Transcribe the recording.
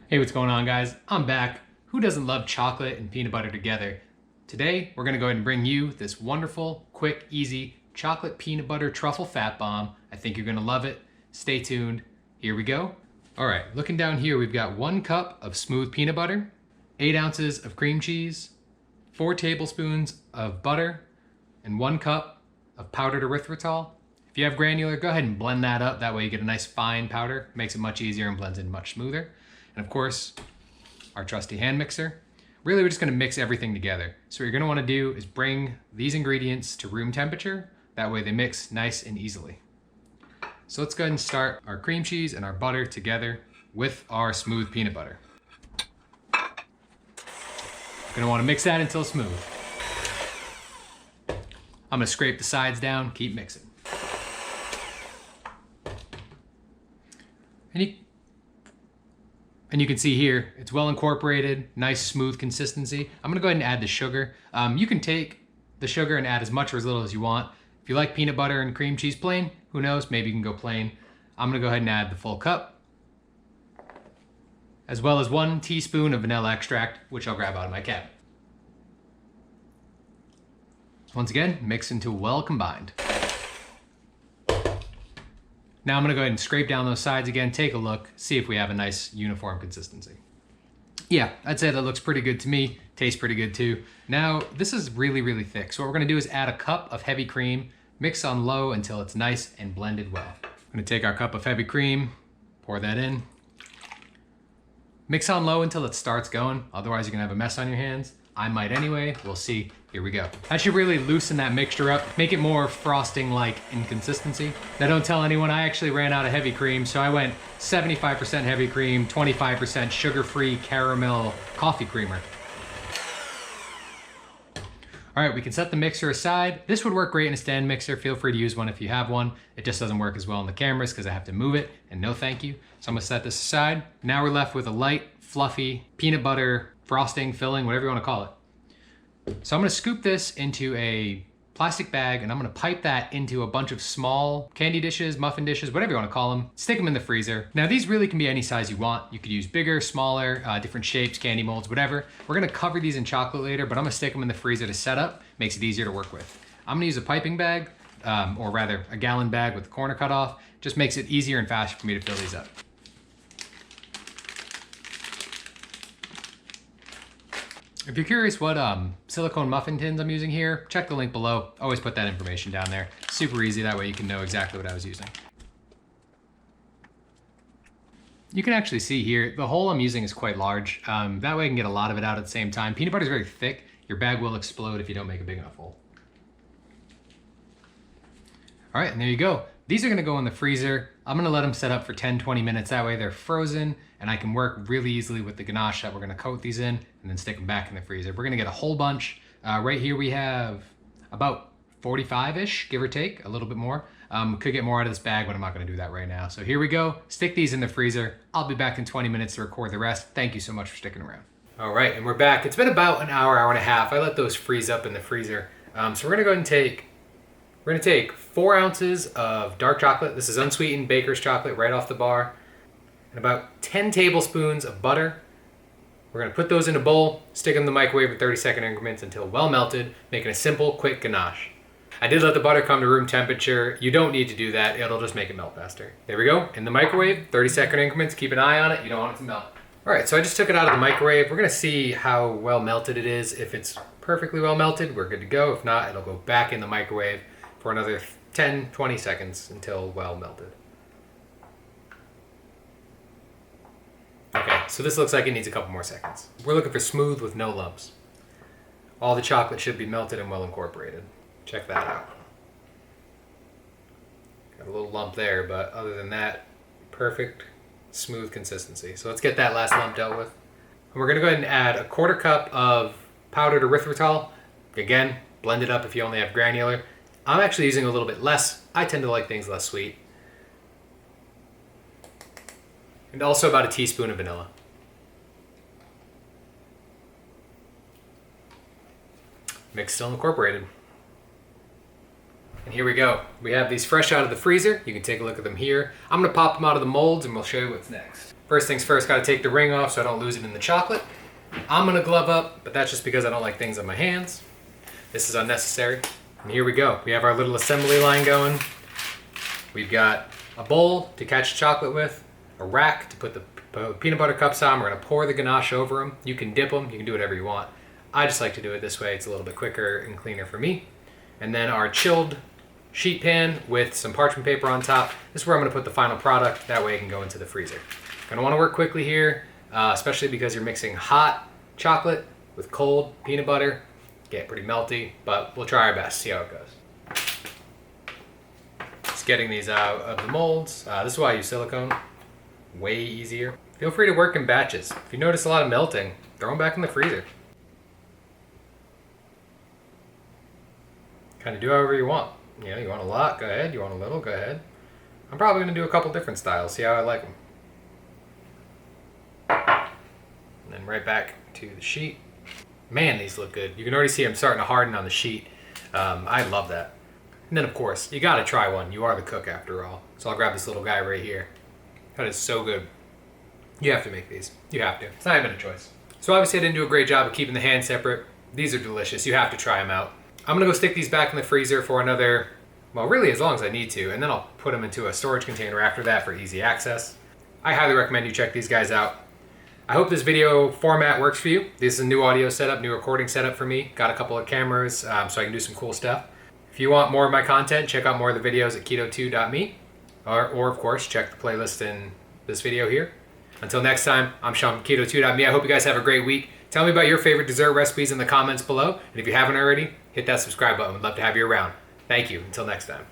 Hey, what's going on, guys? I'm back. Who doesn't love chocolate and peanut butter together? Today, we're gonna go ahead and bring you this wonderful, quick, easy chocolate peanut butter truffle fat bomb. I think you're gonna love it. Stay tuned. Here we go. All right, looking down here, we've got 1 cup of smooth peanut butter, 8 ounces of cream cheese, 4 tablespoons of butter, and 1 cup of powdered erythritol. If you have granular, go ahead and blend that up. That way you get a nice fine powder. Makes it much easier and blends in much smoother. And of course, our trusty hand mixer. Really, we're just gonna mix everything together. So what you're gonna wanna do is bring these ingredients to room temperature. That way they mix nice and easily. So let's go ahead and start our cream cheese and our butter together with our smooth peanut butter. Gonna wanna mix that until smooth. I'm gonna scrape the sides down, keep mixing. And you can see here, it's well incorporated, nice smooth consistency. I'm gonna go ahead and add the sugar. You can take the sugar and add as much or as little as you want. If you like peanut butter and cream cheese plain, who knows, maybe you can go plain. I'm gonna go ahead and add the full cup, as well as 1 teaspoon of vanilla extract, which I'll grab out of my cabinet. Once again, mix until well combined. Now I'm gonna go ahead and scrape down those sides again, take a look, see if we have a nice uniform consistency. Yeah, I'd say that looks pretty good to me, tastes pretty good too. Now, this is really, really thick. So what we're gonna do is add a cup of heavy cream, mix on low until it's nice and blended well. I'm gonna take our cup of heavy cream, pour that in. Mix on low until it starts going, otherwise you're gonna have a mess on your hands. I might anyway, we'll see. Here we go. That should really loosen that mixture up, make it more frosting-like in consistency. Now don't tell anyone, I actually ran out of heavy cream, so I went 75% heavy cream, 25% sugar-free caramel coffee creamer. All right, we can set the mixer aside. This would work great in a stand mixer. Feel free to use one if you have one. It just doesn't work as well in the cameras because I have to move it, and no thank you. So I'm gonna set this aside. Now we're left with a light, fluffy peanut butter frosting, filling, whatever you wanna call it. So I'm gonna scoop this into a plastic bag and I'm gonna pipe that into a bunch of small candy dishes, muffin dishes, whatever you wanna call them. Stick them in the freezer. Now these really can be any size you want. You could use bigger, smaller, different shapes, candy molds, whatever. We're gonna cover these in chocolate later, but I'm gonna stick them in the freezer to set up. Makes it easier to work with. I'm gonna use a piping bag, or rather a gallon bag with the corner cut off. Just makes it easier and faster for me to fill these up. If you're curious what silicone muffin tins I'm using here, check the link below. Always put that information down there. Super easy, that way you can know exactly what I was using. You can actually see here, the hole I'm using is quite large. That way I can get a lot of it out at the same time. Peanut butter is very thick. Your bag will explode if you don't make a big enough hole. All right, and there you go. These are gonna go in the freezer. I'm gonna let them set up for 10-20 minutes. That way they're frozen and I can work really easily with the ganache that we're gonna coat these in and then stick them back in the freezer. We're gonna get a whole bunch. Right here we have about 45-ish, give or take, a little bit more. Could get more out of this bag, but I'm not gonna do that right now. So here we go, stick these in the freezer. I'll be back in 20 minutes to record the rest. Thank you so much for sticking around. All right, and we're back. It's been about an hour, hour and a half. I let those freeze up in the freezer. So we're gonna go ahead and take 4 ounces of dark chocolate. This is unsweetened baker's chocolate right off the bar. And about 10 tablespoons of butter. We're gonna put those in a bowl, stick them in the microwave in 30-second increments until well melted, making a simple, quick ganache. I did let the butter come to room temperature. You don't need to do that. It'll just make it melt faster. There we go, in the microwave, 30-second increments. Keep an eye on it. You don't want it to melt. All right, so I just took it out of the microwave. We're gonna see how well melted it is. If it's perfectly well melted, we're good to go. If not, it'll go back in the microwave for another 10-20 seconds until well melted. Okay, so this looks like it needs a couple more seconds. We're looking for smooth with no lumps. All the chocolate should be melted and well incorporated. Check that out. Got a little lump there, but other than that, perfect, smooth consistency. So let's get that last lump dealt with. And we're gonna go ahead and add a 1/4 cup of powdered erythritol. Again, blend it up if you only have granular. I'm actually using a little bit less. I tend to like things less sweet. And also about a teaspoon of vanilla. Mix still incorporated. And here we go. We have these fresh out of the freezer. You can take a look at them here. I'm gonna pop them out of the molds and we'll show you what's next. First things first, gotta take the ring off so I don't lose it in the chocolate. I'm gonna glove up, but that's just because I don't like things on my hands. This is unnecessary. And here we go. We have our little assembly line going. We've got a bowl to catch chocolate with, a rack to put the peanut butter cups on. We're gonna pour the ganache over them. You can dip them, you can do whatever you want. I just like to do it this way. It's a little bit quicker and cleaner for me. And then our chilled sheet pan with some parchment paper on top. This is where I'm gonna put the final product. That way it can go into the freezer. Gonna wanna work quickly here, especially because you're mixing hot chocolate with cold peanut butter. Get pretty melty, but we'll try our best, see how it goes. Just getting these out of the molds. This is why I use silicone. Way easier. Feel free to work in batches. If you notice a lot of melting, throw them back in the freezer. Kind of do however you want. You know, you want a lot, go ahead. You want a little, go ahead. I'm probably gonna do a couple different styles, see how I like them. And then right back to the sheet. Man, these look good. You can already see them starting to harden on the sheet. I love that. And then of course, you gotta try one. You are the cook after all. So I'll grab this little guy right here. That is so good. You have to make these. You have to. It's not even a choice. So obviously I didn't do a great job of keeping the hands separate. These are delicious. You have to try them out. I'm gonna go stick these back in the freezer for another, well, really as long as I need to, and then I'll put them into a storage container after that for easy access. I highly recommend you check these guys out. I hope this video format works for you. This is a new audio setup, new recording setup for me. Got a couple of cameras so I can do some cool stuff. If you want more of my content, check out more of the videos at keto2.me, or of course, check the playlist in this video here. Until next time, I'm Sean from Keto2.me. I hope you guys have a great week. Tell me about your favorite dessert recipes in the comments below. And if you haven't already, hit that subscribe button. We'd love to have you around. Thank you. Until next time.